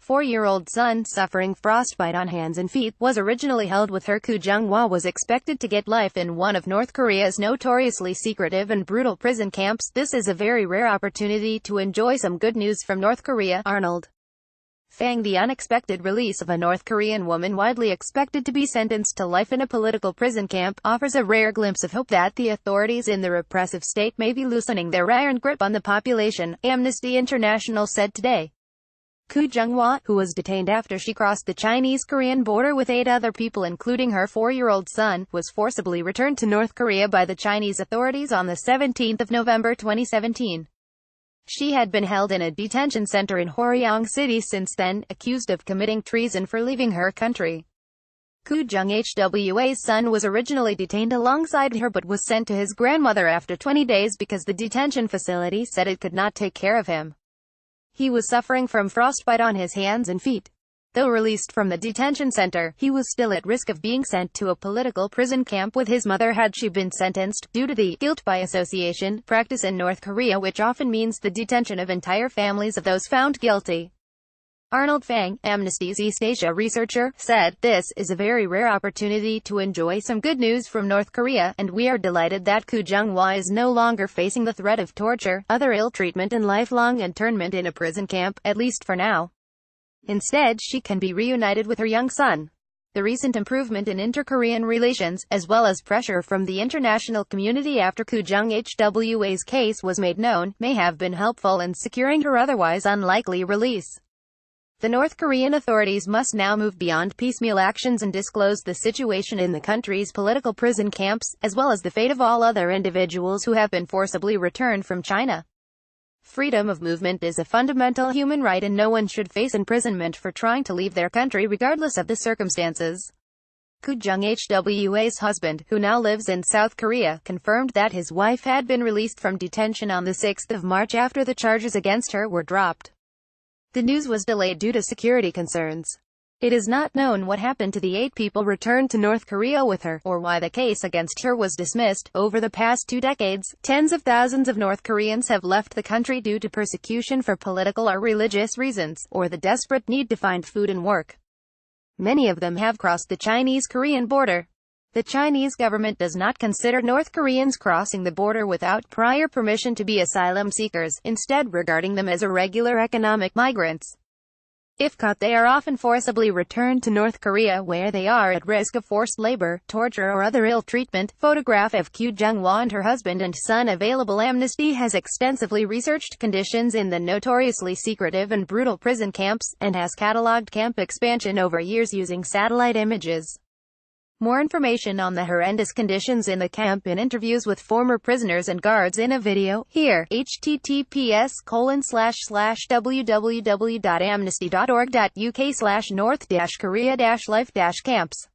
4-year-old son, suffering frostbite on hands and feet, was originally held with her. Koo Jeong-hwa was expected to get life in one of North Korea's notoriously secretive and brutal prison camps. This is a very rare opportunity to enjoy some good news from North Korea. Arnold Fang. The unexpected release of a North Korean woman widely expected to be sentenced to life in a political prison camp offers a rare glimpse of hope that the authorities in the repressive state may be loosening their iron grip on the population, Amnesty International said today. Koo Jeong-hwa, who was detained after she crossed the Chinese-Korean border with 8 other people including her 4-year-old son, was forcibly returned to North Korea by the Chinese authorities on the 17th of November 2017. She had been held in a detention center in Hoeryeong City since then, accused of committing treason for leaving her country. Koo Jeong-hwa's son was originally detained alongside her but was sent to his grandmother after 20 days because the detention facility said it could not take care of him. He was suffering from frostbite on his hands and feet. Though released from the detention center, he was still at risk of being sent to a political prison camp with his mother had she been sentenced, due to the guilt by association practice in North Korea, which often means the detention of entire families of those found guilty. Arnold Fang, Amnesty's East Asia researcher, said, "This is a very rare opportunity to enjoy some good news from North Korea, and we are delighted that Koo Jeong-hwa is no longer facing the threat of torture, other ill treatment and lifelong internment in a prison camp, at least for now. Instead, she can be reunited with her young son." The recent improvement in inter-Korean relations, as well as pressure from the international community after Koo Jeong-hwa's case was made known, may have been helpful in securing her otherwise unlikely release. The North Korean authorities must now move beyond piecemeal actions and disclose the situation in the country's political prison camps, as well as the fate of all other individuals who have been forcibly returned from China. Freedom of movement is a fundamental human right and no one should face imprisonment for trying to leave their country regardless of the circumstances. Koo Jeong-hwa's husband, who now lives in South Korea, confirmed that his wife had been released from detention on the 6th of March after the charges against her were dropped. The news was delayed due to security concerns. It is not known what happened to the 8 people returned to North Korea with her, or why the case against her was dismissed. Over the past 2 decades, tens of thousands of North Koreans have left the country due to persecution for political or religious reasons, or the desperate need to find food and work. Many of them have crossed the Chinese-Korean border. The Chinese government does not consider North Koreans crossing the border without prior permission to be asylum seekers, instead regarding them as irregular economic migrants. If caught, they are often forcibly returned to North Korea where they are at risk of forced labor, torture or other ill treatment. Photograph of Koo Jeong-hwa and her husband and son available. Amnesty has extensively researched conditions in the notoriously secretive and brutal prison camps, and has catalogued camp expansion over years using satellite images. More information on the horrendous conditions in the camp and interviews with former prisoners and guards in a video, here. https://www.amnesty.org.uk/north-korea-life-camps